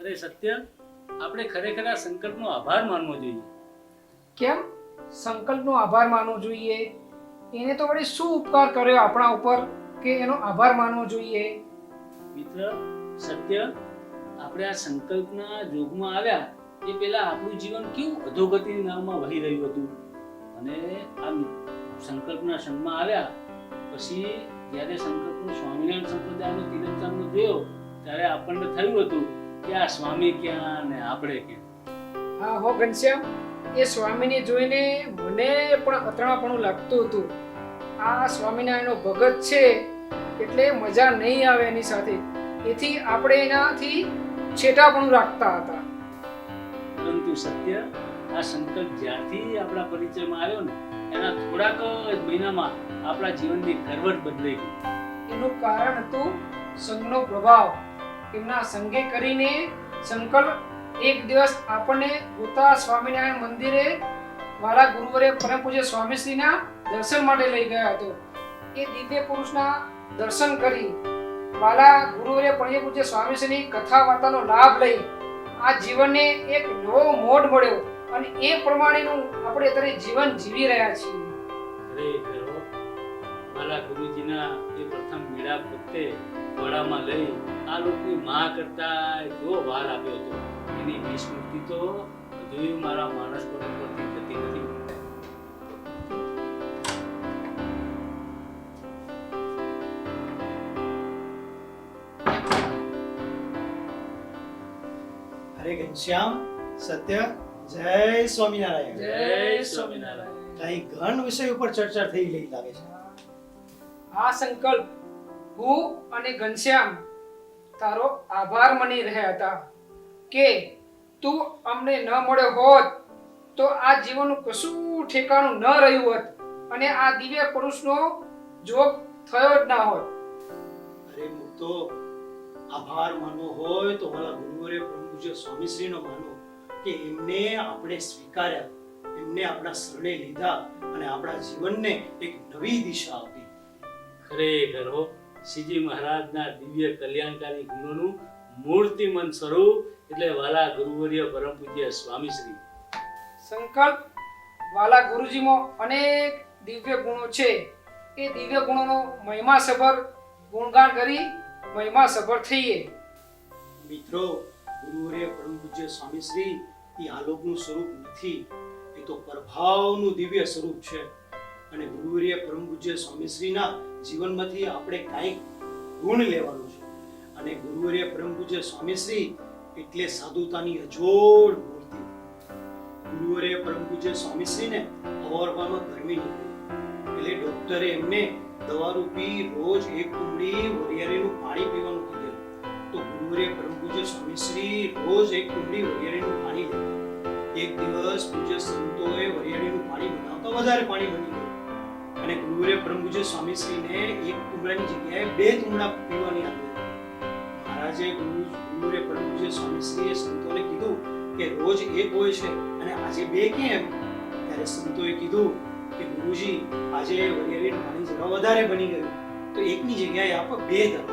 અરે સત્ય, આપણે ખરેખર આ સંકલ્પનો આભાર માનવો જોઈએ. કેમ સંકલ્પનો આભાર માનવો જોઈએ? એને તો વળી શું ઉપકાર કર્યો આપણા ઉપર કે એનો આભાર માનવો જોઈએ? મિત્ર સત્ય, આપણે આ સંકલ્પના જોગમાં આવ્યા એ પહેલા આપણું જીવન કેવું અધોગતિની નામમાં વહી રહ્યું હતું, અને આ સંકલ્પના સંઘમાં આવ્યા પછી જ્યારે સંકલ્પનો સ્વામિનારાયણ સંપ્રદાયનો તિરંગાનો જોયો ત્યારે આપણને થયું હતું કે આ સ્વામી ક્યાં ને આપણે ક્યાં. હા હો ઘનશ્યામ, એ સ્વામીને જોઈને મને પણ અતણાપણું લાગતું હતું. આ સ્વામિનારાયણનો ભગત છે એટલે મજા નહીં આવે એની સાથે, એથી આપણે એનાથી છેટાપણું રાખતા હતા. પરંતુ સત્ય, આ સંકલ્પ જ્યારથી આપણા પરિચયમાં આવ્યો ને એના થોડાક જ મહિનામાં આપણા જીવનની કરવટ બદલાઈ ગઈ. એનું કારણ હતું સંઘનો પ્રભાવ. એમના સંગે કરીને સંકલ્પ એક દિવસ આપણને ગોતા સ્વામિનારાયણ મંદિરે મારા ગુરુવરે પરમ પૂજ્ય સ્વામીશ્રીના દર્શન માટે લઈ ગયા હતો. એ દિવ્ય પુરુષના દર્શન કરી વાલા ગુરુવરે પરમ પૂજ્ય સ્વામીશ્રીની કથા વાર્તાનો લાભ લઈ આ જીવનને એક નવો મોડ મળ્યો અને એ પ્રમાણેનું આપણે અત્યારે જીવન જીવી રહ્યા છીએ. ખરેખર મારા ગુરુજીના એ પ્રથમ મેળાપ વખતે વડામાં લઈ આ લોકની મા કરતા કેવો વાર આપ્યો હતો, એની વિસ્મૃતિ તો હજુ મારા માનસ પર ઉપરથી જતી નથી. અરે ઘનશ્યામ, સત્ય, જય સ્વામિનારાયણ. જય સ્વામિનારાયણ. કઈ ઘન વિષય ઉપર ચર્ચા થઈ રહી લાગે છે. આ સંકલ્પ હું અને ઘનશ્યામ તારો આભાર માની રહ્યા હતા કે તું અમને ન મળ્યો હોત તો આ જીવનનું કશું ઠેકાણું ન રહ્યું હોત અને આ દિવ્ય પુરુષનો જોગ થયો જ ના હોત. અરે હું તો આભાર માનવો હોય તો મારા ગુરુવરે પરમ પૂજ્ય સ્વામીશ્રીનો માનો કે એમને આપણે સ્વીકાર્યા, એમને આપણા શરણે લીધા અને આપણા જીવનને એક નવી દિશા આપી. ખરેખર હો, શ્રીજી મહારાજના દિવ્ય કલ્યાણકારી ગુણોનું મૂર્તિમંત સ્વરૂપ એટલે વાલા ગુરુવર્ય પરમ પૂજ્ય સ્વામીશ્રી. સંકલ્પ વાલા ગુરુજીમાં અનેક દિવ્ય ગુણો છે. એ દિવ્ય ગુણોનો મહિમાસભર ગુણગાન કરી મહિમાસભર થઈએ. મિત્રો, ગુરુવરે પરમ પૂજ્ય સ્વામીશ્રી એ આલોકનું સ્વરૂપ નથી, એ તો પ્રભાવનું દિવ્ય સ્વરૂપ છે. અને ગુરુવરે પરમ પૂજ્ય સ્વામીશ્રીના જીવનમાંથી આપણે કાંઈક ગુણ લેવાનું છે. અને ગુરુવરે પરમ પૂજ્ય સ્વામીશ્રી એટલે સાધુતાની અજોડ મૂર્તિ. ગુરુવરે પરમ પૂજ્ય સ્વામીશ્રીને અવારવામાં ગરમી નીકળી એટલે ડોક્ટરે એમને દવારૂપી રોજ એક કુંડી વરિયાળીનું પાણી પીવાનું કીધેલું. તો ગુરુવરે પરમ પૂજ્ય સ્વામીશ્રી રોજ એક કુંડી વરિયાળીનું પાણી લેતા. એક દિવસ પૂજ્ય સંતોએ વરિયાળીનું પાણી બનાવતા વધારે પાણી બની ગયું અને ગુરુવરે પરમ પૂજ્ય સ્વામીશ્રીને એક કુંડાની જગ્યાએ 2 કુંડા પીવાની આદત. મહારાજે ગુરુવરે પરમ પૂજ્ય સ્વામીશ્રીએ સંતોને કીધું કે રોજ એક હોય છે અને આજે 2 કેમ? ત્યારે સંતોએ કીધું કે ગુરુજી, આજે વરિયાળીનું પાણી જરા વધારે બની ગયું તો એકની જગ્યાએ આપ 2 ધરો.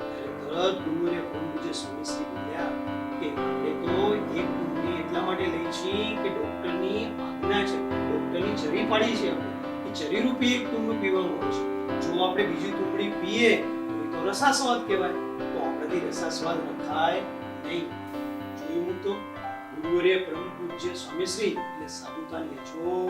ત્યારે તરત ગુરુવરે પરમ પૂજ્ય સ્વામીશ્રી બોલ્યા કે આપણે તો એક કુંડી એટલા માટે લઈ છીએ કે ડોક્ટરની આજ્ઞા છે, ડોક્ટરની જરી પાડી છે આપણે કે જરીરૂપી એક કુંડું પીવાનું હોય છે. જો આપણે બીજી કુંડી પીએ તો એ તો રસાસ્વાદ કહેવાય, તો આપણાથી રસાસ્વાદ રખાય નહીં. જોયું તો ગુરુવરે પરમ પૂજ્ય સ્વામીશ્રી એટલે સાધુતાની અજોડ